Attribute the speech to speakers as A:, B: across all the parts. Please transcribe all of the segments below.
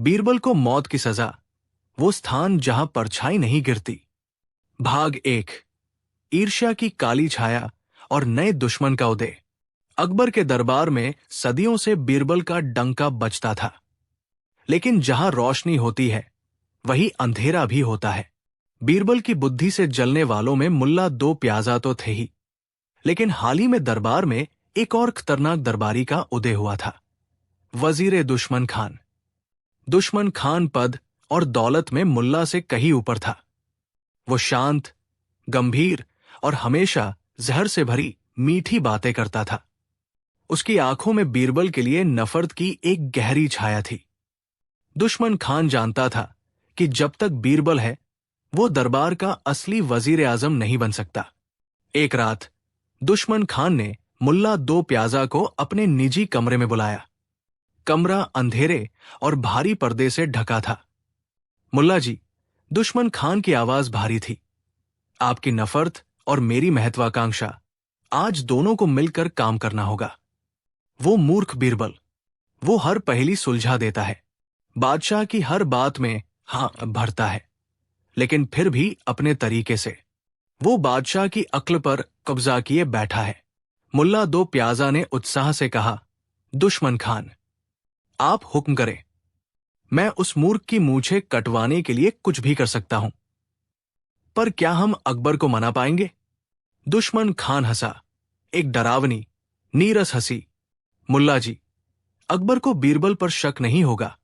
A: बीरबल को मौत की सजा, वो स्थान जहां परछाई नहीं गिरती। भाग 1। ईर्ष्या की काली छाया और नए दुश्मन का उदय। अकबर के दरबार में सदियों से बीरबल का डंका बजता था, लेकिन जहां रोशनी होती है वही अंधेरा भी होता है। बीरबल की बुद्धि से जलने वालों में मुल्ला दो प्याजा तो थे ही, लेकिन हाल ही में दरबार में एक और खतरनाक दरबारी का उदय हुआ था, वजीर दुश्मन खान। दुश्मन खान पद और दौलत में मुल्ला से कहीं ऊपर था। वो शांत, गंभीर और हमेशा जहर से भरी मीठी बातें करता था। उसकी आंखों में बीरबल के लिए नफरत की एक गहरी छाया थी। दुश्मन खान जानता था कि जब तक बीरबल है वो दरबार का असली वजीर आजम नहीं बन सकता। एक रात दुश्मन खान ने मुल्ला दो प्याजा को अपने निजी कमरे में बुलाया। कमरा अंधेरे और भारी पर्दे से ढका था। मुल्ला जी, दुश्मन खान की आवाज भारी थी, आपकी नफरत और मेरी महत्वाकांक्षा, आज दोनों को मिलकर काम करना होगा। वो मूर्ख बीरबल, वो हर पहेली सुलझा देता है, बादशाह की हर बात में हाँ भरता है, लेकिन फिर भी अपने तरीके से। वो बादशाह की अक्ल पर कब्जा किए बैठा है। मुल्ला दो प्याजा ने उत्साह से कहा, दुश्मन खान, आप हुक्म करें, मैं उस मूर्ख की मूछें कटवाने के लिए कुछ भी कर सकता हूं। पर क्या हम अकबर को मना पाएंगे? दुश्मन खान हंसा, एक डरावनी, नीरस हंसी। मुल्ला जी, अकबर को बीरबल पर शक नहीं होगा,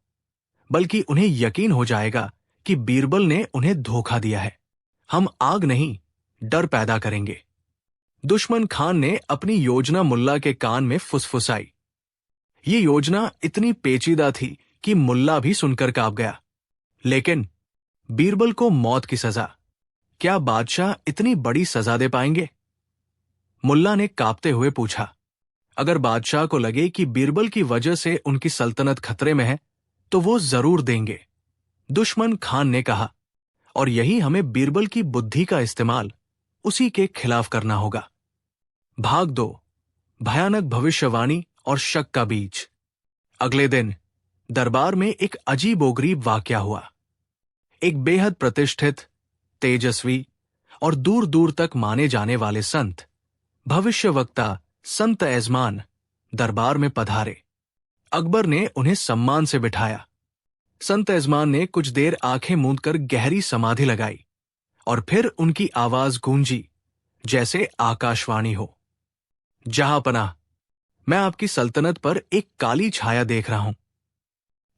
A: बल्कि उन्हें यकीन हो जाएगा कि बीरबल ने उन्हें धोखा दिया है। हम आग नहीं, डर पैदा करेंगे। दुश्मन खान ने अपनी योजना मुल्ला के कान में फुसफुसाई। ये योजना इतनी पेचीदा थी कि मुल्ला भी सुनकर कांप गया। लेकिन बीरबल को मौत की सजा, क्या बादशाह इतनी बड़ी सजा दे पाएंगे? मुल्ला ने कांपते हुए पूछा। अगर बादशाह को लगे कि बीरबल की वजह से उनकी सल्तनत खतरे में है तो वो जरूर देंगे, दुश्मन खान ने कहा, और यही हमें बीरबल की बुद्धि का इस्तेमाल उसी के खिलाफ करना होगा। भाग 2। भयानक भविष्यवाणी और शक का बीज। अगले दिन दरबार में एक अजीबोगरीब वाकया हुआ। एक बेहद प्रतिष्ठित, तेजस्वी और दूर दूर तक माने जाने वाले संत, भविष्यवक्ता संत एजमान दरबार में पधारे। अकबर ने उन्हें सम्मान से बिठाया। संत एजमान ने कुछ देर आंखें मूंदकर गहरी समाधि लगाई और फिर उनकी आवाज गूंजी जैसे आकाशवाणी हो। जहांपनाह, मैं आपकी सल्तनत पर एक काली छाया देख रहा हूं।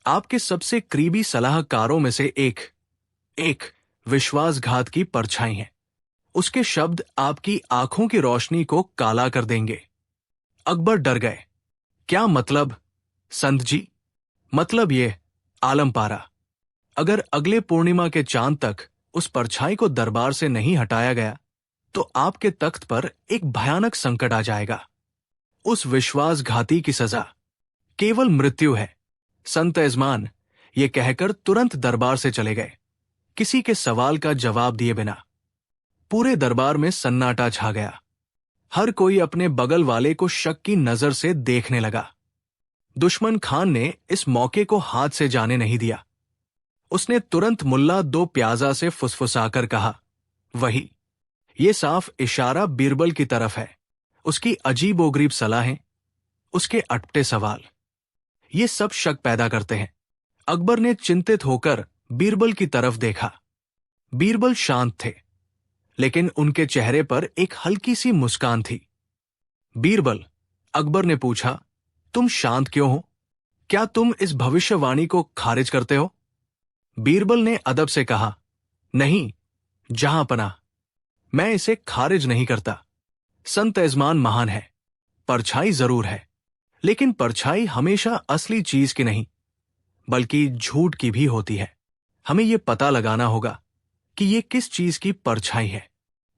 A: आपके सबसे करीबी सलाहकारों में से एक विश्वासघात की परछाई है। उसके शब्द आपकी आंखों की रोशनी को काला कर देंगे। अकबर डर गए। क्या मतलब संत जी? मतलब ये, आलम पारा, अगर अगले पूर्णिमा के चांद तक उस परछाई को दरबार से नहीं हटाया गया तो आपके तख्त पर एक भयानक संकट आ जाएगा। उस विश्वासघाती की सजा केवल मृत्यु है। संत एजमान ये कहकर तुरंत दरबार से चले गए, किसी के सवाल का जवाब दिए बिना। पूरे दरबार में सन्नाटा छा गया। हर कोई अपने बगल वाले को शक की नजर से देखने लगा। दुश्मन खान ने इस मौके को हाथ से जाने नहीं दिया। उसने तुरंत मुल्ला दो प्याजा से फुसफुसाकर कहा, वही, ये साफ इशारा बीरबल की तरफ है। उसकी अजीबोगरीब सलाहें, उसके अटपटे सवाल, ये सब शक पैदा करते हैं। अकबर ने चिंतित होकर बीरबल की तरफ देखा। बीरबल शांत थे, लेकिन उनके चेहरे पर एक हल्की सी मुस्कान थी। बीरबल, अकबर ने पूछा, तुम शांत क्यों हो? क्या तुम इस भविष्यवाणी को खारिज करते हो? बीरबल ने अदब से कहा, नहीं जहांपनाह, मैं इसे खारिज नहीं करता। संत एजमान महान है, परछाई जरूर है, लेकिन परछाई हमेशा असली चीज की नहीं, बल्कि झूठ की भी होती है। हमें यह पता लगाना होगा कि ये किस चीज की परछाई है।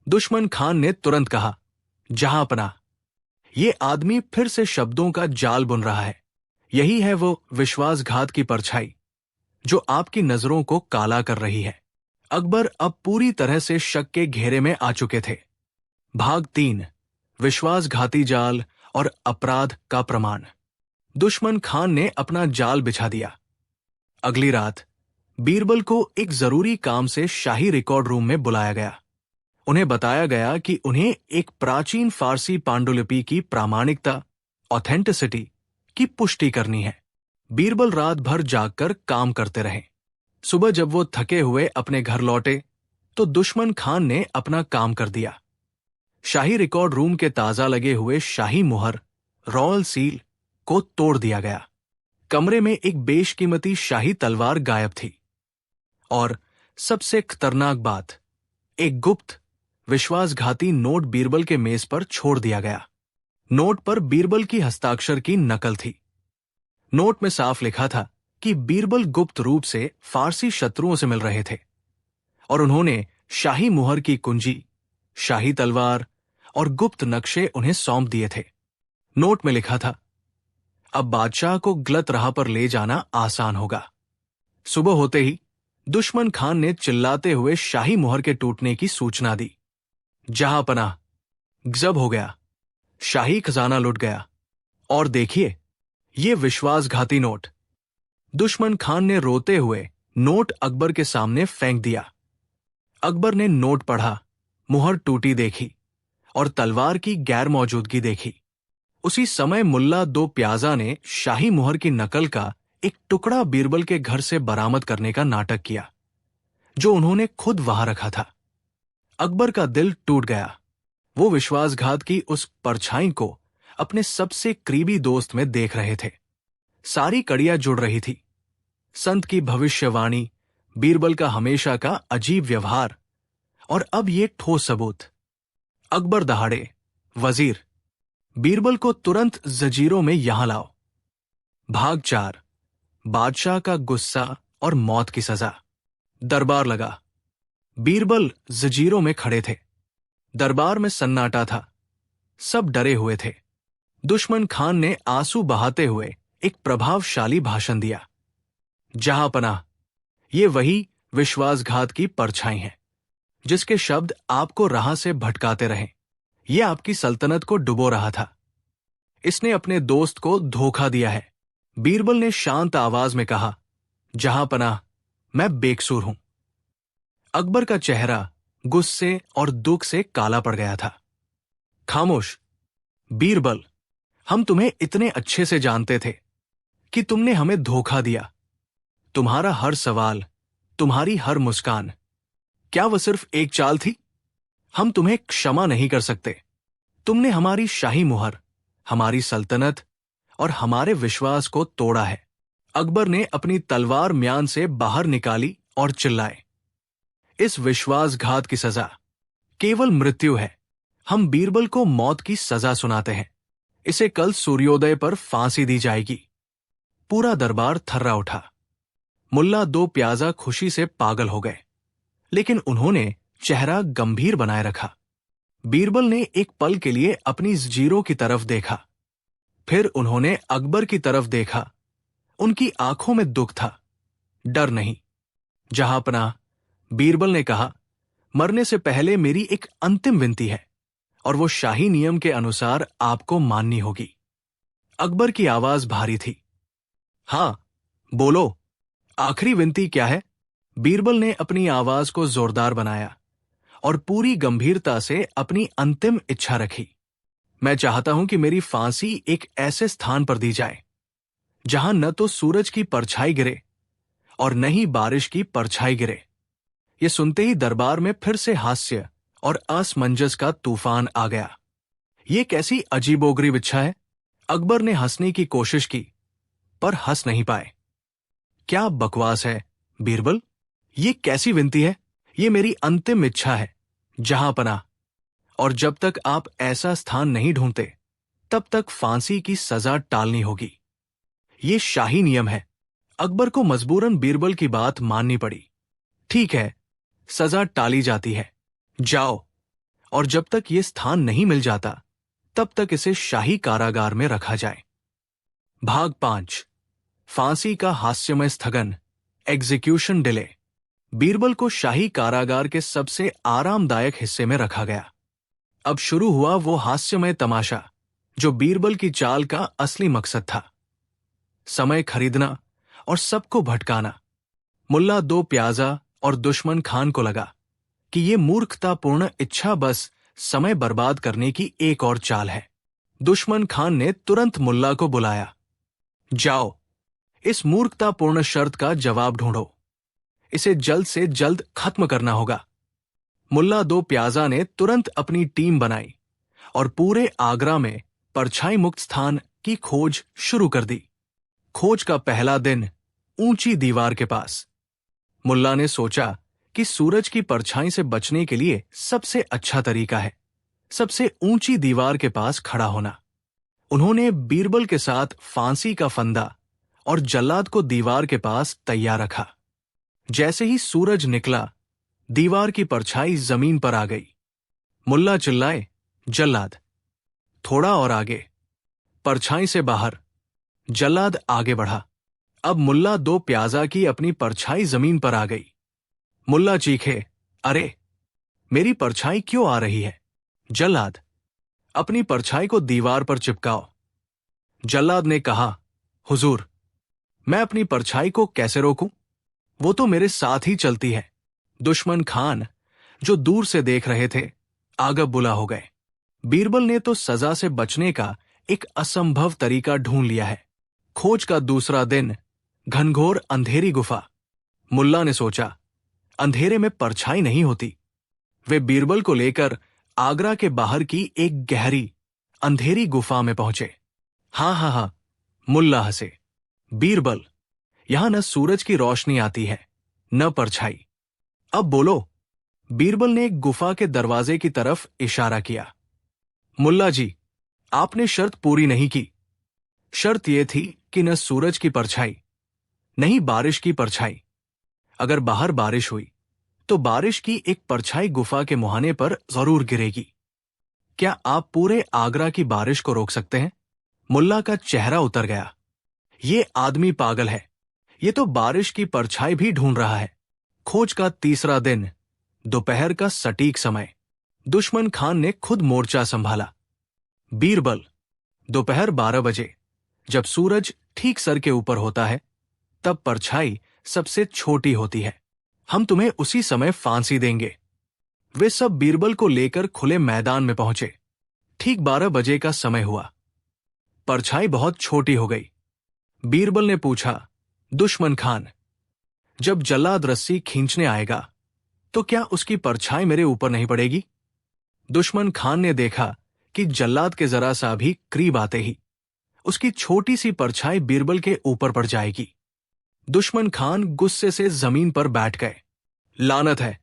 A: दुश्मन खान ने तुरंत कहा, जहांपनाह, ये आदमी फिर से शब्दों का जाल बुन रहा है। यही है वो विश्वासघात की परछाई जो आपकी नजरों को काला कर रही है। अकबर अब पूरी तरह से शक के घेरे में आ चुके थे। भाग 3। विश्वासघाती जाल और अपराध का प्रमाण। दुश्मन खान ने अपना जाल बिछा दिया। अगली रात बीरबल को एक जरूरी काम से शाही रिकॉर्ड रूम में बुलाया गया। उन्हें बताया गया कि उन्हें एक प्राचीन फारसी पांडुलिपि की प्रामाणिकता, ऑथेंटिसिटी की पुष्टि करनी है। बीरबल रात भर जागकर काम करते रहे। सुबह जब वो थके हुए अपने घर लौटे तो दुश्मन खान ने अपना काम कर दिया। शाही रिकॉर्ड रूम के ताजा लगे हुए शाही मुहर, रॉयल सील को तोड़ दिया गया। कमरे में एक बेशकीमती शाही तलवार गायब थी। और सबसे खतरनाक बात, एक गुप्त विश्वासघाती नोट बीरबल के मेज पर छोड़ दिया गया। नोट पर बीरबल की हस्ताक्षर की नकल थी। नोट में साफ लिखा था कि बीरबल गुप्त रूप से फारसी शत्रुओं से मिल रहे थे और उन्होंने शाही मुहर की कुंजी, शाही तलवार और गुप्त नक्शे उन्हें सौंप दिए थे। नोट में लिखा था, अब बादशाह को गलत राह पर ले जाना आसान होगा। सुबह होते ही दुश्मन खान ने चिल्लाते हुए शाही मुहर के टूटने की सूचना दी। जहां पनाह, गजब हो गया, शाही खजाना लुट गया। और देखिए, ये विश्वासघाती नोट। दुश्मन खान ने रोते हुए नोट अकबर के सामने फेंक दिया। अकबर ने नोट पढ़ा, मुहर टूटी देखी और तलवार की गैर मौजूदगी देखी। उसी समय मुल्ला दो प्याजा ने शाही मुहर की नकल का एक टुकड़ा बीरबल के घर से बरामद करने का नाटक किया, जो उन्होंने खुद वहां रखा था। अकबर का दिल टूट गया। वो विश्वासघात की उस परछाई को अपने सबसे करीबी दोस्त में देख रहे थे। सारी कड़ियां जुड़ रही थी। संत की भविष्यवाणी, बीरबल का हमेशा का अजीब व्यवहार और अब ये ठोस सबूत। अकबर दहाड़े, वजीर, बीरबल को तुरंत जंजीरों में यहां लाओ। भाग 4, बादशाह का गुस्सा और मौत की सजा। दरबार लगा। बीरबल जंजीरों में खड़े थे। दरबार में सन्नाटा था। सब डरे हुए थे। दुश्मन खान ने आंसू बहाते हुए एक प्रभावशाली भाषण दिया। जहां पनाह, ये वही विश्वासघात की परछाई है जिसके शब्द आपको राह से भटकाते रहे। ये आपकी सल्तनत को डुबो रहा था। इसने अपने दोस्त को धोखा दिया है। बीरबल ने शांत आवाज में कहा, जहां पनाह, मैं बेकसूर हूं। अकबर का चेहरा गुस्से और दुख से काला पड़ गया था। खामोश। बीरबल, हम तुम्हें इतने अच्छे से जानते थे कि तुमने हमें धोखा दिया। तुम्हारा हर सवाल, तुम्हारी हर मुस्कान, क्या वह सिर्फ एक चाल थी? हम तुम्हें क्षमा नहीं कर सकते। तुमने हमारी शाही मुहर, हमारी सल्तनत और हमारे विश्वास को तोड़ा है। अकबर ने अपनी तलवार म्यान से बाहर निकाली और चिल्लाए, इस विश्वासघात की सजा केवल मृत्यु है। हम बीरबल को मौत की सजा सुनाते हैं। इसे कल सूर्योदय पर फांसी दी जाएगी। पूरा दरबार थर्रा उठा। मुल्ला दो प्याजा खुशी से पागल हो गए, लेकिन उन्होंने चेहरा गंभीर बनाए रखा। बीरबल ने एक पल के लिए अपनी जंजीरों की तरफ देखा, फिर उन्होंने अकबर की तरफ देखा। उनकी आंखों में दुख था, डर नहीं। जहां पनाह, बीरबल ने कहा, मरने से पहले मेरी एक अंतिम विनती है और वो शाही नियम के अनुसार आपको माननी होगी। अकबर की आवाज भारी थी। हां, बोलो, आखिरी विनती क्या है? बीरबल ने अपनी आवाज को जोरदार बनाया और पूरी गंभीरता से अपनी अंतिम इच्छा रखी। मैं चाहता हूं कि मेरी फांसी एक ऐसे स्थान पर दी जाए जहां न तो सूरज की परछाई गिरे और न ही बारिश की परछाई गिरे। ये सुनते ही दरबार में फिर से हास्य और असमंजस का तूफान आ गया। ये कैसी अजीबोगरीब इच्छा है? अकबर ने हंसने की कोशिश की, पर हंस नहीं पाए। क्या बकवास है बीरबल, ये कैसी विनती है? ये मेरी अंतिम इच्छा है, जहां पनाह। और जब तक आप ऐसा स्थान नहीं ढूंढते, तब तक फांसी की सजा टालनी होगी। ये शाही नियम है। अकबर को मजबूरन बीरबल की बात माननी पड़ी। ठीक है, सजा टाली जाती है। जाओ, और जब तक ये स्थान नहीं मिल जाता, तब तक इसे शाही कारागार में रखा जाए। भाग 5, फांसी का हास्यमय स्थगन, एग्जीक्यूशन डिले। बीरबल को शाही कारागार के सबसे आरामदायक हिस्से में रखा गया। अब शुरू हुआ वो हास्यमय तमाशा जो बीरबल की चाल का असली मकसद था। समय खरीदना और सबको भटकाना। मुल्ला दो प्याजा और दुश्मन खान को लगा कि ये मूर्खतापूर्ण इच्छा बस समय बर्बाद करने की एक और चाल है। दुश्मन खान ने तुरंत मुल्ला को बुलाया। जाओ, इस मूर्खतापूर्ण शर्त का जवाब ढूंढो। इसे जल्द से जल्द खत्म करना होगा। मुल्ला दो प्याजा ने तुरंत अपनी टीम बनाई और पूरे आगरा में परछाई मुक्त स्थान की खोज शुरू कर दी। खोज का पहला दिन ऊंची दीवार के पास। मुल्ला ने सोचा कि सूरज की परछाई से बचने के लिए सबसे अच्छा तरीका है सबसे ऊंची दीवार के पास खड़ा होना। उन्होंने बीरबल के साथ फांसी का फंदा और जल्लाद को दीवार के पास तैयार रखा। जैसे ही सूरज निकला, दीवार की परछाई जमीन पर आ गई। मुल्ला चिल्लाए, जल्लाद! थोड़ा और आगे। परछाई से बाहर। जल्लाद आगे बढ़ा। अब मुल्ला दो प्याजा की अपनी परछाई जमीन पर आ गई। मुल्ला चीखे, अरे, मेरी परछाई क्यों आ रही है? जल्लाद, अपनी परछाई को दीवार पर चिपकाओ। जल्लाद ने कहा, हुजूर, मैं अपनी परछाई को कैसे रोकूं? वो तो मेरे साथ ही चलती है। दुश्मन खान, जो दूर से देख रहे थे, आगब बुला हो गए। बीरबल ने तो सजा से बचने का एक असंभव तरीका ढूंढ लिया है। खोज का दूसरा दिन, घनघोर अंधेरी गुफा। मुल्ला ने सोचा, अंधेरे में परछाई नहीं होती। वे बीरबल को लेकर आगरा के बाहर की एक गहरी अंधेरी गुफा में पहुंचे। हाँ, मुल्ला हंसे। बीरबल, यहां न सूरज की रोशनी आती है, न परछाई। अब बोलो। बीरबल ने एक गुफा के दरवाजे की तरफ इशारा किया। मुल्ला जी, आपने शर्त पूरी नहीं की। शर्त यह थी कि न सूरज की परछाई, नहीं बारिश की परछाई। अगर बाहर बारिश हुई तो बारिश की एक परछाई गुफा के मुहाने पर जरूर गिरेगी। क्या आप पूरे आगरा की बारिश को रोक सकते हैं? मुल्ला का चेहरा उतर गया। ये आदमी पागल है। ये तो बारिश की परछाई भी ढूंढ रहा है। खोज का तीसरा दिन, दोपहर का सटीक समय। दुश्मन खान ने खुद मोर्चा संभाला। बीरबल, दोपहर 12 बजे, जब सूरज ठीक सर के ऊपर होता है, तब परछाई सबसे छोटी होती है। हम तुम्हें उसी समय फांसी देंगे। वे सब बीरबल को लेकर खुले मैदान में पहुंचे। ठीक 12 बजे का समय हुआ। परछाई बहुत छोटी हो गई। बीरबल ने पूछा, दुश्मन खान, जब जल्लाद रस्सी खींचने आएगा तो क्या उसकी परछाई मेरे ऊपर नहीं पड़ेगी? दुश्मन खान ने देखा कि जल्लाद के जरा सा भी करीब आते ही उसकी छोटी सी परछाई बीरबल के ऊपर पड़ जाएगी। दुश्मन खान गुस्से से जमीन पर बैठ गए। लानत है,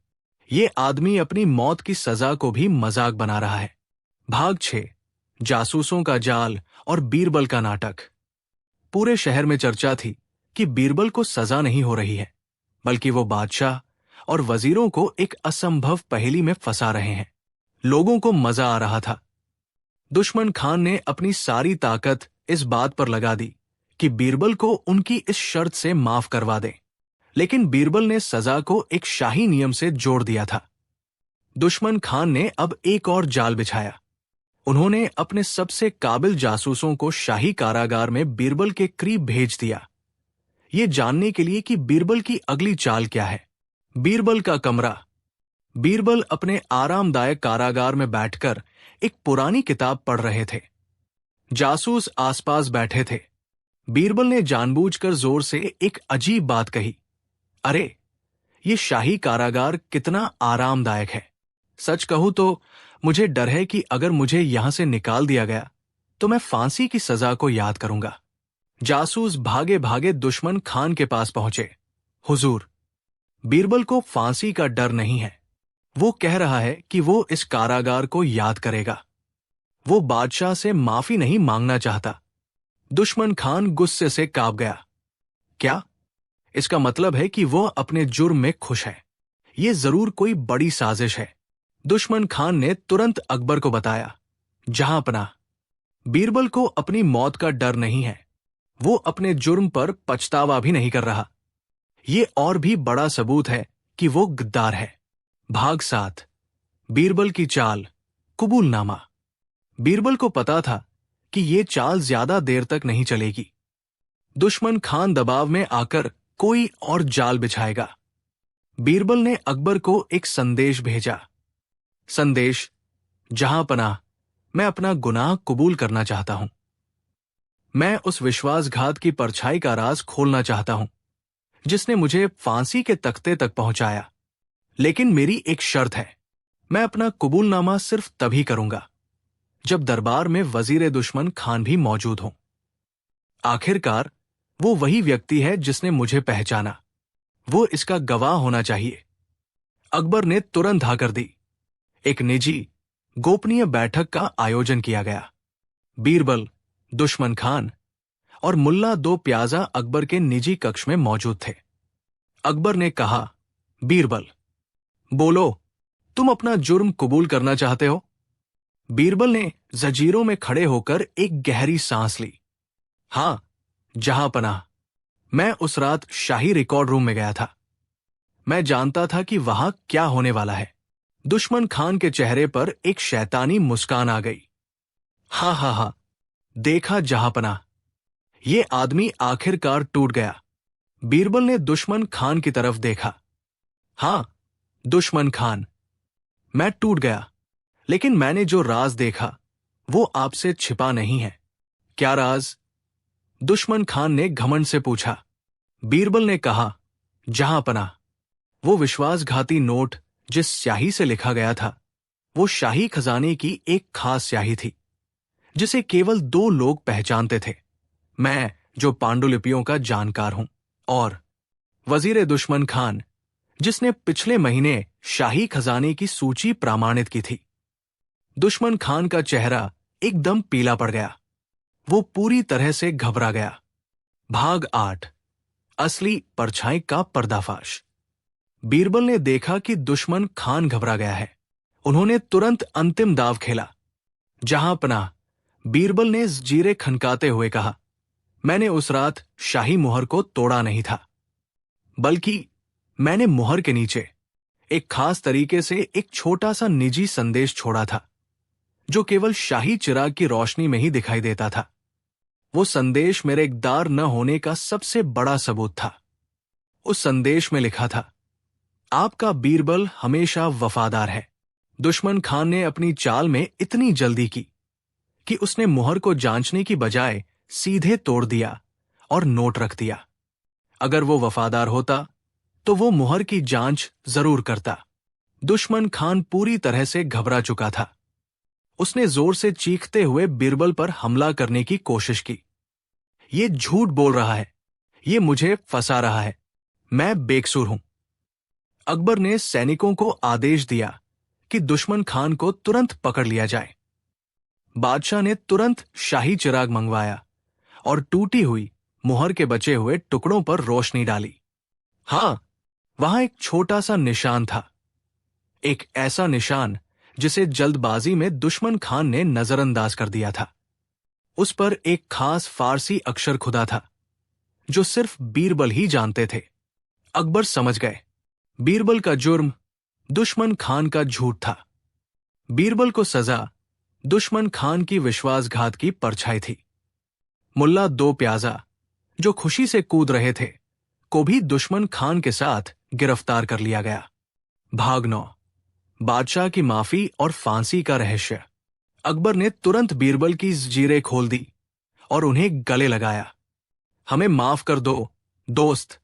A: ये आदमी अपनी मौत की सजा को भी मजाक बना रहा है। भाग 6, जासूसों का जाल और बीरबल का नाटक। पूरे शहर में चर्चा थी कि बीरबल को सजा नहीं हो रही है, बल्कि वो बादशाह और वजीरों को एक असंभव पहेली में फंसा रहे हैं। लोगों को मजा आ रहा था। दुश्मन खान ने अपनी सारी ताकत इस बात पर लगा दी कि बीरबल को उनकी इस शर्त से माफ करवा दें, लेकिन बीरबल ने सजा को एक शाही नियम से जोड़ दिया था। दुश्मन खान ने अब एक और जाल बिछाया। उन्होंने अपने सबसे काबिल जासूसों को शाही कारागार में बीरबल के करीब भेज दिया, ये जानने के लिए कि बीरबल की अगली चाल क्या है। बीरबल का कमरा। बीरबल अपने आरामदायक कारागार में बैठकर एक पुरानी किताब पढ़ रहे थे। जासूस आसपास बैठे थे। बीरबल ने जानबूझकर जोर से एक अजीब बात कही, अरे, ये शाही कारागार कितना आरामदायक है। सच कहूं तो मुझे डर है कि अगर मुझे यहां से निकाल दिया गया तो मैं फांसी की सजा को याद करूंगा। जासूस भागे भागे दुश्मन खान के पास पहुंचे। हुजूर, बीरबल को फांसी का डर नहीं है। वो कह रहा है कि वो इस कारागार को याद करेगा। वो बादशाह से माफी नहीं मांगना चाहता। दुश्मन खान गुस्से से कांप गया। क्या? इसका मतलब है कि वो अपने जुर्म में खुश है। ये जरूर कोई बड़ी साजिश है। दुश्मन खान ने तुरंत अकबर को बताया, जहांपनाह, बीरबल को अपनी मौत का डर नहीं है। वो अपने जुर्म पर पछतावा भी नहीं कर रहा। ये और भी बड़ा सबूत है कि वो गद्दार है। भाग 7, बीरबल की चाल, कबूलनामा। बीरबल को पता था कि ये चाल ज्यादा देर तक नहीं चलेगी। दुश्मन खान दबाव में आकर कोई और जाल बिछाएगा। बीरबल ने अकबर को एक संदेश भेजा। संदेश, जहां पनाह, मैं अपना गुनाह कबूल करना चाहता हूं। मैं उस विश्वासघात की परछाई का राज खोलना चाहता हूं जिसने मुझे फांसी के तख्ते तक पहुंचाया। लेकिन मेरी एक शर्त है, मैं अपना कबूलनामा सिर्फ तभी करूंगा जब दरबार में वजीर दुश्मन खान भी मौजूद हो। आखिरकार वो वही व्यक्ति है जिसने मुझे पहचाना, वो इसका गवाह होना चाहिए। अकबर ने तुरंत धाकर दी। एक निजी गोपनीय बैठक का आयोजन किया गया। बीरबल, दुश्मन खान और मुल्ला दो प्याजा अकबर के निजी कक्ष में मौजूद थे। अकबर ने कहा, बीरबल, बोलो, तुम अपना जुर्म कबूल करना चाहते हो? बीरबल ने जंजीरों में खड़े होकर एक गहरी सांस ली। हां, जहां पनाह, मैं उस रात शाही रिकॉर्ड रूम में गया था। मैं जानता था कि वहां क्या होने वाला है। दुश्मन खान के चेहरे पर एक शैतानी मुस्कान आ गई। हा हा हा, देखा जहां पनाह, ये आदमी आखिरकार टूट गया। बीरबल ने दुश्मन खान की तरफ देखा। हां, दुश्मन खान, मैं टूट गया, लेकिन मैंने जो राज देखा वो आपसे छिपा नहीं है। क्या राज? दुश्मन खान ने घमंड से पूछा। बीरबल ने कहा, जहां पनाह, वो विश्वासघाती नोट जिस स्याही से लिखा गया था वो शाही खजाने की एक खास स्याही थी जिसे केवल 2 लोग पहचानते थे, मैं जो पांडुलिपियों का जानकार हूं, और वजीर दुश्मन खान जिसने पिछले महीने शाही खजाने की सूची प्रमाणित की थी। दुश्मन खान का चेहरा एकदम पीला पड़ गया। वो पूरी तरह से घबरा गया। भाग 8, असली परछाई का पर्दाफाश। बीरबल ने देखा कि दुश्मन खान घबरा गया है। उन्होंने तुरंत अंतिम दाव खेला। जहां पनाह, बीरबल ने जंजीरें खनकाते हुए कहा, मैंने उस रात शाही मुहर को तोड़ा नहीं था, बल्कि मैंने मुहर के नीचे एक खास तरीके से एक छोटा सा निजी संदेश छोड़ा था जो केवल शाही चिराग की रोशनी में ही दिखाई देता था। वो संदेश मेरे इक़दार न होने का सबसे बड़ा सबूत था। उस संदेश में लिखा था, आपका बीरबल हमेशा वफादार है। दुश्मन खान ने अपनी चाल में इतनी जल्दी की कि उसने मुहर को जांचने की बजाय सीधे तोड़ दिया और नोट रख दिया। अगर वो वफादार होता तो वो मुहर की जांच जरूर करता। दुश्मन खान पूरी तरह से घबरा चुका था। उसने जोर से चीखते हुए बीरबल पर हमला करने की कोशिश की। ये झूठ बोल रहा है, ये मुझे फंसा रहा है, मैं बेकसूर हूं। अकबर ने सैनिकों को आदेश दिया कि दुश्मन खान को तुरंत पकड़ लिया जाए। बादशाह ने तुरंत शाही चिराग मंगवाया और टूटी हुई मुहर के बचे हुए टुकड़ों पर रोशनी डाली। हां, वहां एक छोटा सा निशान था, एक ऐसा निशान जिसे जल्दबाजी में दुश्मन खान ने नजरअंदाज कर दिया था। उस पर एक खास फारसी अक्षर खुदा था जो सिर्फ बीरबल ही जानते थे। अकबर समझ गए, बीरबल का जुर्म दुश्मन खान का झूठ था। बीरबल को सजा दुश्मन खान की विश्वासघात की परछाई थी। मुल्ला दो प्याजा जो खुशी से कूद रहे थे को भी दुश्मन खान के साथ गिरफ्तार कर लिया गया। भाग 9, बादशाह की माफी और फांसी का रहस्य। अकबर ने तुरंत बीरबल की जंजीरें खोल दी और उन्हें गले लगाया। हमें माफ कर दो दोस्त,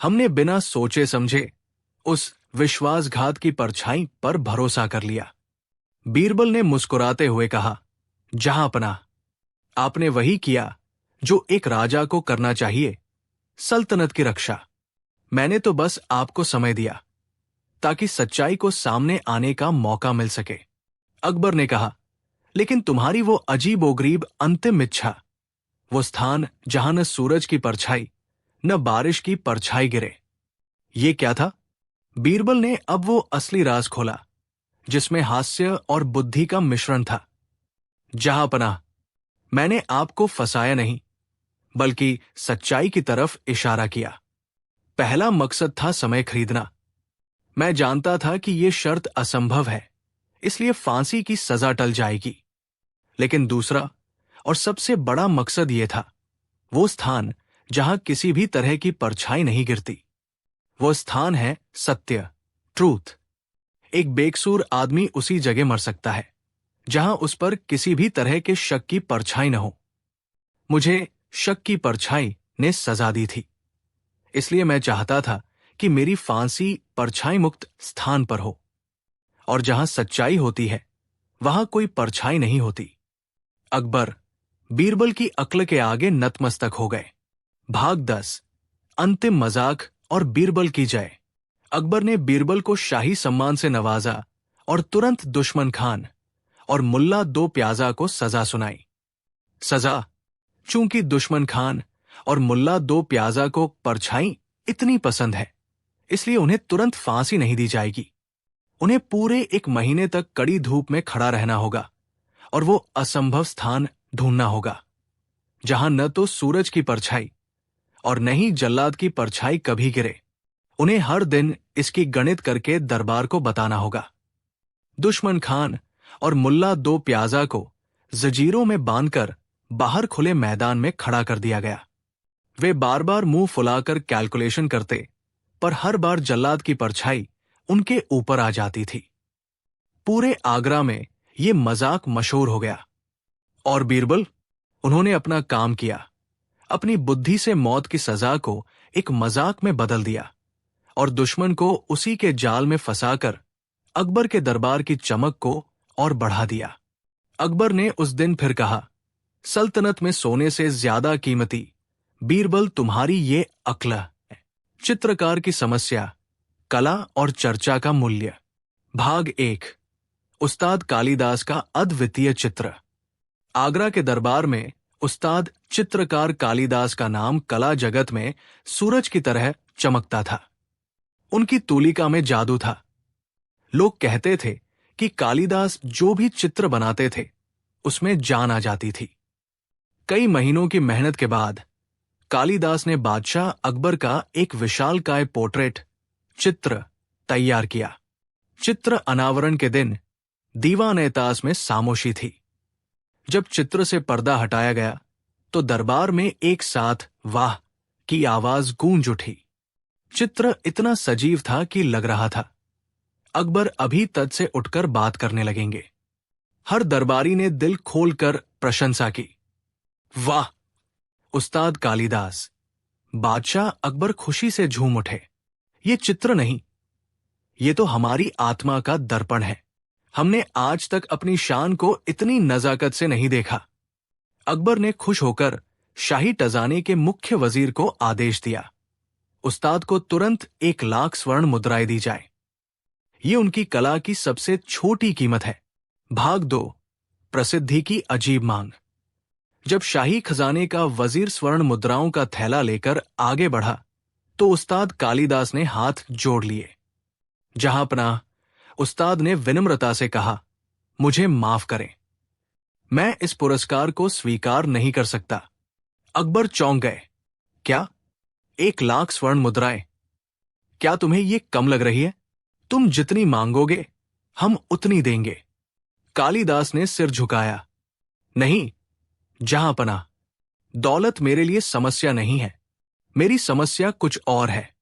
A: हमने बिना सोचे समझे उस विश्वासघात की परछाई पर भरोसा कर लिया। बीरबल ने मुस्कुराते हुए कहा, जहां पनाह, आपने वही किया जो एक राजा को करना चाहिए, सल्तनत की रक्षा। मैंने तो बस आपको समय दिया ताकि सच्चाई को सामने आने का मौका मिल सके। अकबर ने कहा, लेकिन तुम्हारी वो अजीबोगरीब अंतिम इच्छा, वो स्थान जहां न सूरज की परछाई न बारिश की परछाई गिरे, ये क्या था? बीरबल ने अब वो असली राज खोला जिसमें हास्य और बुद्धि का मिश्रण था। जहां पनाह, मैंने आपको फंसाया नहीं बल्कि सच्चाई की तरफ इशारा किया। पहला मकसद था समय खरीदना। मैं जानता था कि यह शर्त असंभव है, इसलिए फांसी की सजा टल जाएगी। लेकिन दूसरा और सबसे बड़ा मकसद यह था, वो स्थान जहां किसी भी तरह की परछाई नहीं गिरती। वो स्थान है सत्य, ट्रूथ। एक बेकसूर आदमी उसी जगह मर सकता है जहां उस पर किसी भी तरह के शक की परछाई न हो। मुझे शक की परछाई ने सजा दी थी, इसलिए मैं चाहता था कि मेरी फांसी परछाई मुक्त स्थान पर हो, और जहां सच्चाई होती है वहां कोई परछाई नहीं होती। अकबर बीरबल की अक्ल के आगे नतमस्तक हो गए। भाग 10, अंतिम मजाक और बीरबल की जय। अकबर ने बीरबल को शाही सम्मान से नवाजा और तुरंत दुश्मन खान और मुल्ला दो प्याजा को सजा सुनाई। सजा, चूंकि दुश्मन खान और मुल्ला दो प्याजा को परछाई इतनी पसंद है, इसलिए उन्हें तुरंत फांसी नहीं दी जाएगी। उन्हें पूरे 1 महीने तक कड़ी धूप में खड़ा रहना होगा और वो असंभव स्थान ढूंढना होगा जहां न तो सूरज की परछाई और न ही जल्लाद की परछाई कभी गिरे। उन्हें हर दिन इसकी गणित करके दरबार को बताना होगा। दुश्मन खान और मुल्ला दो प्याजा को जंजीरों में बांधकर बाहर खुले मैदान में खड़ा कर दिया गया। वे बार बार मुंह फुलाकर कैलकुलेशन करते, पर हर बार जल्लाद की परछाई उनके ऊपर आ जाती थी। पूरे आगरा में ये मजाक मशहूर हो गया। और बीरबल, उन्होंने अपना काम किया, अपनी बुद्धि से मौत की सजा को एक मजाक में बदल दिया और दुश्मन को उसी के जाल में फंसाकर अकबर के दरबार की चमक को और बढ़ा दिया। अकबर ने उस दिन फिर कहा, सल्तनत में सोने से ज्यादा कीमती बीरबल तुम्हारी ये अक्ल है। चित्रकार की समस्या, कला और चर्चा का मूल्य। भाग 1, उस्ताद कालिदास का अद्वितीय चित्र। आगरा के दरबार में उस्ताद चित्रकार कालिदास का नाम कला जगत में सूरज की तरह चमकता था। उनकी तूलिका में जादू था। लोग कहते थे कि कालिदास जो भी चित्र बनाते थे उसमें जान आ जाती थी। कई महीनों की मेहनत के बाद कालिदास ने बादशाह अकबर का एक विशालकाय पोर्ट्रेट चित्र तैयार किया। चित्र अनावरण के दिन दीवान-ए-ताज में खामोशी थी। जब चित्र से पर्दा हटाया गया तो दरबार में एक साथ वाह की आवाज गूंज उठी। चित्र इतना सजीव था कि लग रहा था अकबर अभी तज से उठकर बात करने लगेंगे। हर दरबारी ने दिल खोलकर प्रशंसा की। वाह, उस्ताद कालिदास! बादशाह अकबर खुशी से झूम उठे। ये चित्र नहीं, ये तो हमारी आत्मा का दर्पण है। हमने आज तक अपनी शान को इतनी नजाकत से नहीं देखा। अकबर ने खुश होकर शाही टजाने के मुख्य वजीर को आदेश दिया, उस्ताद को तुरंत 1 लाख स्वर्ण मुद्राएं दी जाए। ये उनकी कला की सबसे छोटी कीमत है। भाग 2, प्रसिद्धि की अजीब मांग। जब शाही खजाने का वजीर स्वर्ण मुद्राओं का थैला लेकर आगे बढ़ा तो उस्ताद कालिदास ने हाथ जोड़ लिए। जहां पनाह, उस्ताद ने विनम्रता से कहा, मुझे माफ करें, मैं इस पुरस्कार को स्वीकार नहीं कर सकता। अकबर चौंक गए। क्या? 1 लाख स्वर्ण मुद्राएं? क्या तुम्हें ये कम लग रही है? तुम जितनी मांगोगे हम उतनी देंगे। कालिदास ने सिर झुकाया। नहीं जहां पनाह, दौलत मेरे लिए समस्या नहीं है। मेरी समस्या कुछ और है।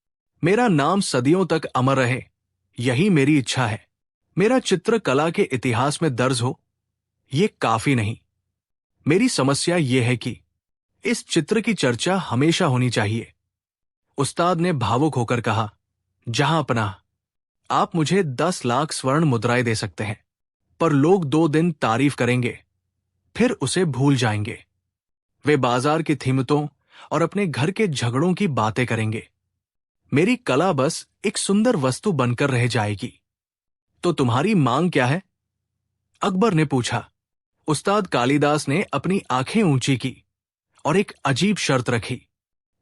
A: मेरा नाम सदियों तक अमर रहे, यही मेरी इच्छा है। मेरा चित्र कला के इतिहास में दर्ज हो, ये काफी नहीं। मेरी समस्या यह है कि इस चित्र की चर्चा हमेशा होनी चाहिए। उस्ताद ने भावुक होकर कहा, जहां पनाह, आप मुझे 10 लाख स्वर्ण मुद्राएं दे सकते हैं, पर लोग 2 दिन तारीफ करेंगे, फिर उसे भूल जाएंगे। वे बाजार की कीमतों और अपने घर के झगड़ों की बातें करेंगे। मेरी कला बस एक सुंदर वस्तु बनकर रह जाएगी। तो तुम्हारी मांग क्या है? अकबर ने पूछा। उस्ताद कालिदास ने अपनी आंखें ऊंची की और एक अजीब शर्त रखी।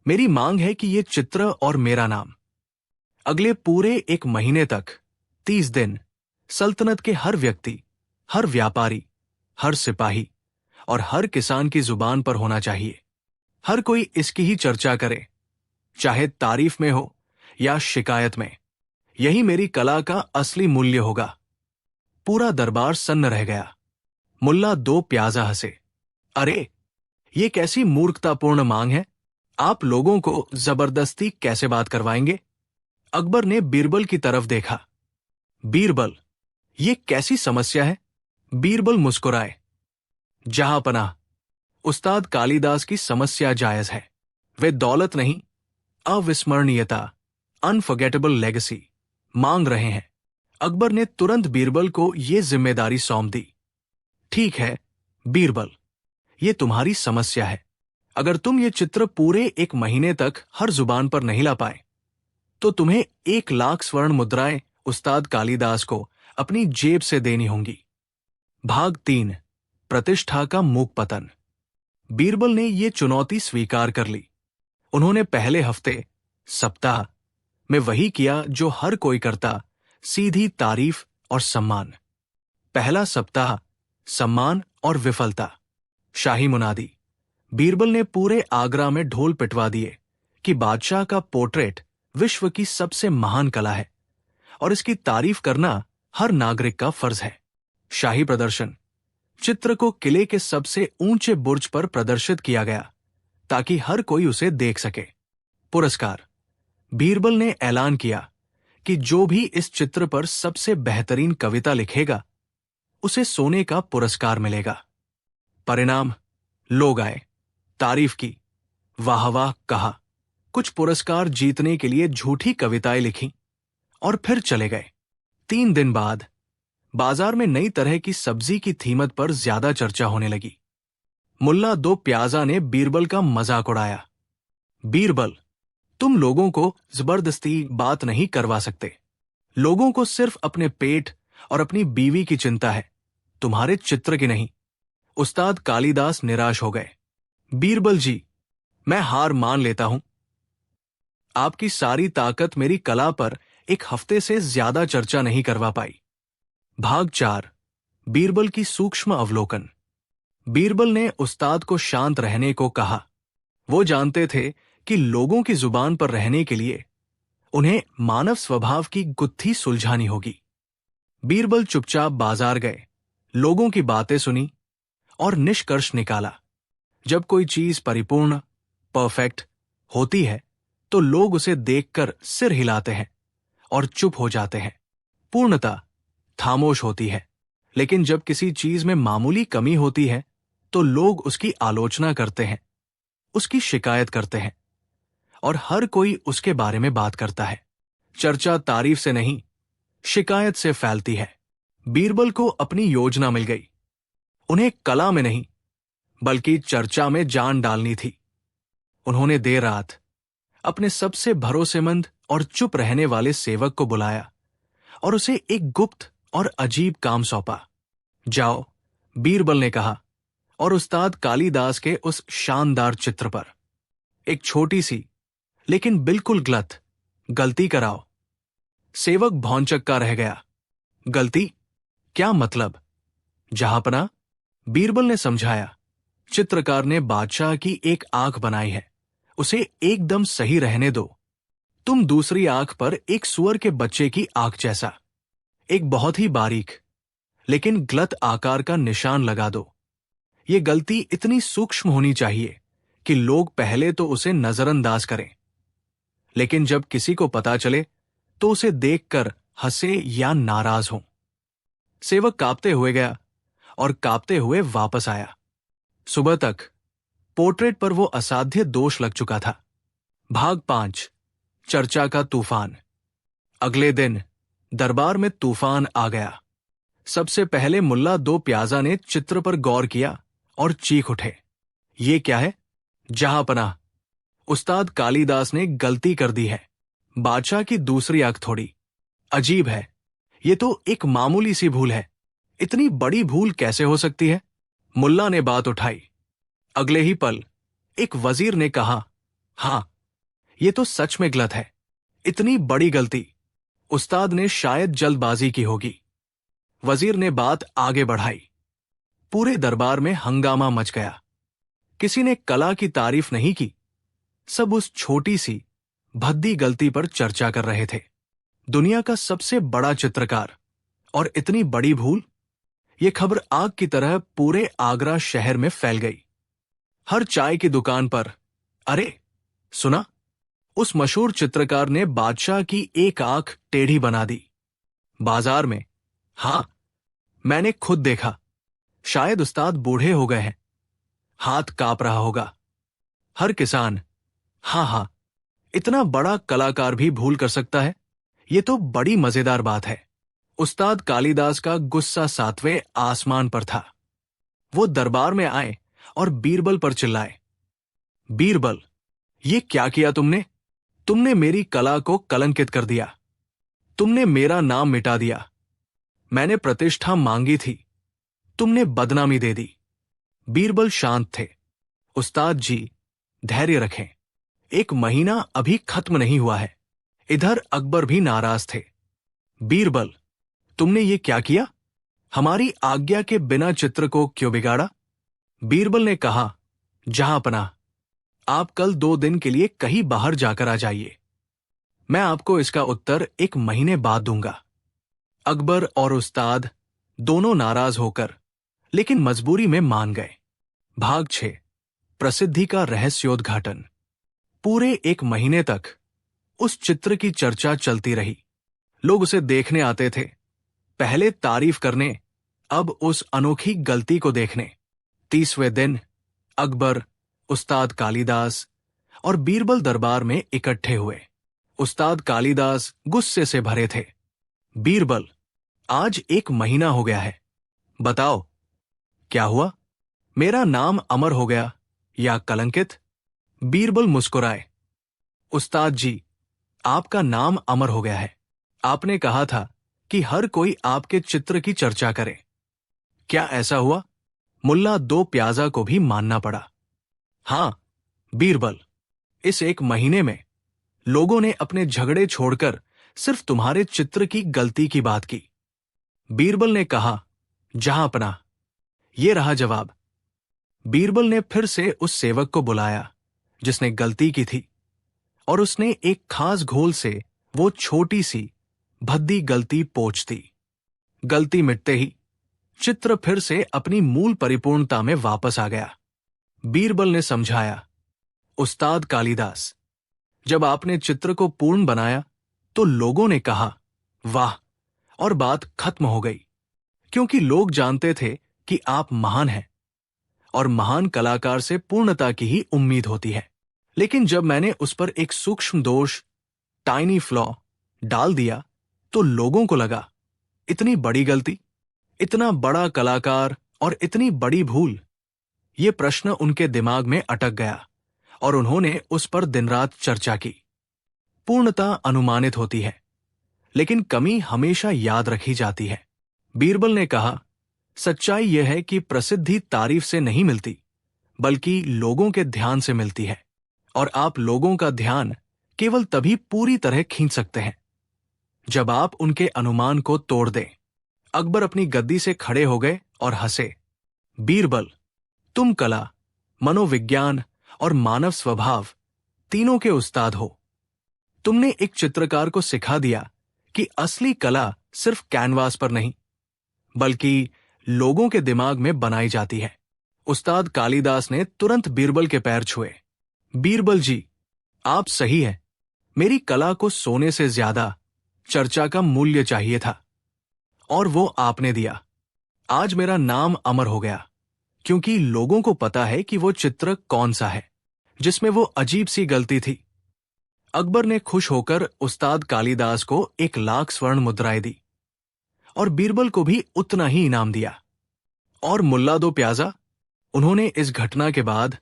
A: मेरी मांग है कि ये चित्र और मेरा नाम अगले पूरे 1 महीने तक 30 दिन सल्तनत के हर व्यक्ति, हर व्यापारी, हर सिपाही और हर किसान की जुबान पर होना चाहिए। हर कोई इसकी ही चर्चा करे, चाहे तारीफ में हो या शिकायत में। यही मेरी कला का असली मूल्य होगा। पूरा दरबार सन्न रह गया। मुल्ला दो प्याजा हंसे। अरे, ये कैसी मूर्खतापूर्ण मांग है? आप लोगों को जबरदस्ती कैसे बात करवाएंगे? अकबर ने बीरबल की तरफ देखा। बीरबल, ये कैसी समस्या है? बीरबल मुस्कुराए। जहांपनाह, उस्ताद कालिदास की समस्या जायज है। वे दौलत नहीं, अविस्मरणीयता, अनफॉरगेटेबल लेगेसी मांग रहे हैं। अकबर ने तुरंत बीरबल को यह जिम्मेदारी सौंप दी। ठीक है बीरबल, ये तुम्हारी समस्या है। अगर तुम ये चित्र पूरे 1 महीने तक हर जुबान पर नहीं ला पाए तो तुम्हें 1,00,000 स्वर्ण मुद्राएं उस्ताद कालिदास को अपनी जेब से देनी होंगी। भाग 3, प्रतिष्ठा का मूक पतन। बीरबल ने यह चुनौती स्वीकार कर ली। उन्होंने पहले हफ्ते, सप्ताह में वही किया जो हर कोई करता, सीधी तारीफ और सम्मान। पहला सप्ताह, सम्मान और विफलता। शाही मुनादी। बीरबल ने पूरे आगरा में ढोल पिटवा दिए कि बादशाह का पोर्ट्रेट विश्व की सबसे महान कला है और इसकी तारीफ करना हर नागरिक का फर्ज है। शाही प्रदर्शन। चित्र को किले के सबसे ऊंचे बुर्ज पर प्रदर्शित किया गया ताकि हर कोई उसे देख सके। पुरस्कार। बीरबल ने ऐलान किया कि जो भी इस चित्र पर सबसे बेहतरीन कविता लिखेगा उसे सोने का पुरस्कार मिलेगा। परिणाम। लोग आए, तारीफ की, वाह वाह कहा, कुछ पुरस्कार जीतने के लिए झूठी कविताएं लिखीं और फिर चले गए। 3 दिन बाद बाजार में नई तरह की सब्जी की कीमत पर ज्यादा चर्चा होने लगी। मुल्ला 2 प्याजा ने बीरबल का मजाक उड़ाया। बीरबल, तुम लोगों को जबरदस्ती बात नहीं करवा सकते। लोगों को सिर्फ अपने पेट और अपनी बीवी की चिंता है, तुम्हारे चित्र की नहीं। उस्ताद कालिदास निराश हो गए। बीरबल जी, मैं हार मान लेता हूं। आपकी सारी ताकत मेरी कला पर 1 हफ्ते से ज्यादा चर्चा नहीं करवा पाई। भाग 4, बीरबल की सूक्ष्म अवलोकन। बीरबल ने उस्ताद को शांत रहने को कहा। वो जानते थे कि लोगों की जुबान पर रहने के लिए उन्हें मानव स्वभाव की गुत्थी सुलझानी होगी। बीरबल चुपचाप बाजार गए, लोगों की बातें सुनी और निष्कर्ष निकाला। जब कोई चीज परिपूर्ण, परफेक्ट होती है तो लोग उसे देखकर सिर हिलाते हैं और चुप हो जाते हैं। पूर्णता खामोश होती है, लेकिन जब किसी चीज में मामूली कमी होती है तो लोग उसकी आलोचना करते हैं, उसकी शिकायत करते हैं और हर कोई उसके बारे में बात करता है। चर्चा तारीफ से नहीं, शिकायत से फैलती है। बीरबल को अपनी योजना मिल गई। उन्हें कला में नहीं बल्कि चर्चा में जान डालनी थी। उन्होंने देर रात अपने सबसे भरोसेमंद और चुप रहने वाले सेवक को बुलाया और उसे एक गुप्त और अजीब काम सौंपा। जाओ, बीरबल ने कहा, और उस्ताद कालिदास के उस शानदार चित्र पर एक छोटी सी लेकिन बिल्कुल गलती कराओ। सेवक भौंचक्का रह गया। गलती? क्या मतलब? जहांपना, बीरबल ने समझाया, चित्रकार ने बादशाह की एक आंख बनाई है, उसे एकदम सही रहने दो। तुम दूसरी आंख पर एक सुअर के बच्चे की आंख जैसा एक बहुत ही बारीक लेकिन गलत आकार का निशान लगा दो। ये गलती इतनी सूक्ष्म होनी चाहिए कि लोग पहले तो उसे नजरअंदाज करें, लेकिन जब किसी को पता चले तो उसे देखकर हंसे या नाराज हों। सेवक कांपते हुए गया और कांपते हुए वापस आया। सुबह तक पोर्ट्रेट पर वो असाध्य दोष लग चुका था। भाग 5, चर्चा का तूफान। अगले दिन दरबार में तूफान आ गया। सबसे पहले मुल्ला 2 प्याजा ने चित्र पर गौर किया और चीख उठे, ये क्या है? जहांपनाह, उस्ताद कालिदास ने गलती कर दी है। बादशाह की दूसरी आंख थोड़ी अजीब है। ये तो एक मामूली सी भूल है, इतनी बड़ी भूल कैसे हो सकती है? मुल्ला ने बात उठाई। अगले ही पल एक वजीर ने कहा, हां, ये तो सच में गलत है। इतनी बड़ी गलती उस्ताद ने शायद जल्दबाजी की होगी। वजीर ने बात आगे बढ़ाई। पूरे दरबार में हंगामा मच गया। किसी ने कला की तारीफ नहीं की, सब उस छोटी सी भद्दी गलती पर चर्चा कर रहे थे। दुनिया का सबसे बड़ा चित्रकार और इतनी बड़ी भूल? यह खबर आग की तरह पूरे आगरा शहर में फैल गई। हर चाय की दुकान पर, अरे सुना, उस मशहूर चित्रकार ने बादशाह की एक आंख टेढ़ी बना दी। बाजार में? हाँ, मैंने खुद देखा। शायद उस्ताद बूढ़े हो गए हैं, हाथ कांप रहा होगा। हर किसान, हाँ हाँ, इतना बड़ा कलाकार भी भूल कर सकता है? ये तो बड़ी मजेदार बात है। उस्ताद कालिदास का गुस्सा 7वें आसमान पर था। वो दरबार में आए और बीरबल पर चिल्लाए, बीरबल, ये क्या किया तुमने? तुमने मेरी कला को कलंकित कर दिया। तुमने मेरा नाम मिटा दिया। मैंने प्रतिष्ठा मांगी थी, तुमने बदनामी दे दी। बीरबल शांत थे। उस्ताद जी, धैर्य रखें, 1 महीना अभी खत्म नहीं हुआ है। इधर अकबर भी नाराज थे। बीरबल, तुमने ये क्या किया? हमारी आज्ञा के बिना चित्र को क्यों बिगाड़ा? बीरबल ने कहा, जहांपनाह, आप कल 2 दिन के लिए कहीं बाहर जाकर आ जाइए। मैं आपको इसका उत्तर 1 महीने बाद दूंगा। अकबर और उस्ताद दोनों नाराज होकर लेकिन मजबूरी में मान गए। भाग 6, प्रसिद्धि का रहस्योद्घाटन। पूरे 1 महीने तक उस चित्र की चर्चा चलती रही। लोग उसे देखने आते थे, पहले तारीफ करने, अब उस अनोखी गलती को देखने। 30वें दिन अकबर, उस्ताद कालिदास और बीरबल दरबार में इकट्ठे हुए। उस्ताद कालिदास गुस्से से भरे थे। बीरबल, आज 1 महीना हो गया है, बताओ क्या हुआ? मेरा नाम अमर हो गया या कलंकित? बीरबल मुस्कुराए, उस्ताद जी, आपका नाम अमर हो गया है। आपने कहा था कि हर कोई आपके चित्र की चर्चा करे। क्या ऐसा हुआ? मुल्ला 2 प्याजा को भी मानना पड़ा। हां बीरबल, इस 1 महीने में लोगों ने अपने झगड़े छोड़कर सिर्फ तुम्हारे चित्र की गलती की बात की। बीरबल ने कहा, जहांपनाह, ये रहा जवाब। बीरबल ने फिर से उस सेवक को बुलाया जिसने गलती की थी, और उसने एक खास घोल से वो छोटी सी भद्दी गलती पोंछ दी। गलती मिटते ही चित्र फिर से अपनी मूल परिपूर्णता में वापस आ गया। बीरबल ने समझाया, उस्ताद कालिदास, जब आपने चित्र को पूर्ण बनाया तो लोगों ने कहा, वाह, और बात खत्म हो गई, क्योंकि लोग जानते थे कि आप महान हैं और महान कलाकार से पूर्णता की ही उम्मीद होती है। लेकिन जब मैंने उस पर एक सूक्ष्म दोष, टाइनी फ्लॉ, डाल दिया तो लोगों को लगा, इतनी बड़ी गलती, इतना बड़ा कलाकार और इतनी बड़ी भूल। ये प्रश्न उनके दिमाग में अटक गया और उन्होंने उस पर दिन रात चर्चा की। पूर्णता अनुमानित होती है, लेकिन कमी हमेशा याद रखी जाती है। बीरबल ने कहा, सच्चाई यह है कि प्रसिद्धि तारीफ से नहीं मिलती, बल्कि लोगों के ध्यान से मिलती है, और आप लोगों का ध्यान केवल तभी पूरी तरह खींच सकते हैं जब आप उनके अनुमान को तोड़ दें। अकबर अपनी गद्दी से खड़े हो गए और हंसे। बीरबल, तुम कला, मनोविज्ञान और मानव स्वभाव तीनों के उस्ताद हो। तुमने एक चित्रकार को सिखा दिया कि असली कला सिर्फ कैनवास पर नहीं, बल्कि लोगों के दिमाग में बनाई जाती है। उस्ताद कालिदास ने तुरंत बीरबल के पैर छुए। बीरबल जी, आप सही हैं। मेरी कला को सोने से ज्यादा चर्चा का मूल्य चाहिए था, और वो आपने दिया। आज मेरा नाम अमर हो गया, क्योंकि लोगों को पता है कि वो चित्र कौन सा है जिसमें वो अजीब सी गलती थी। अकबर ने खुश होकर उस्ताद कालिदास को 1,00,000 स्वर्ण मुद्राएं दी और बीरबल को भी उतना ही इनाम दिया। और मुल्ला 2 प्याजा, उन्होंने इस घटना के बाद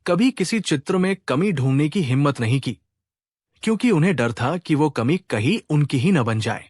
A: कभी किसी चित्र में कमी ढूंढने की हिम्मत नहीं की, क्योंकि उन्हें डर था कि वो कमी कहीं उनकी ही न बन जाए।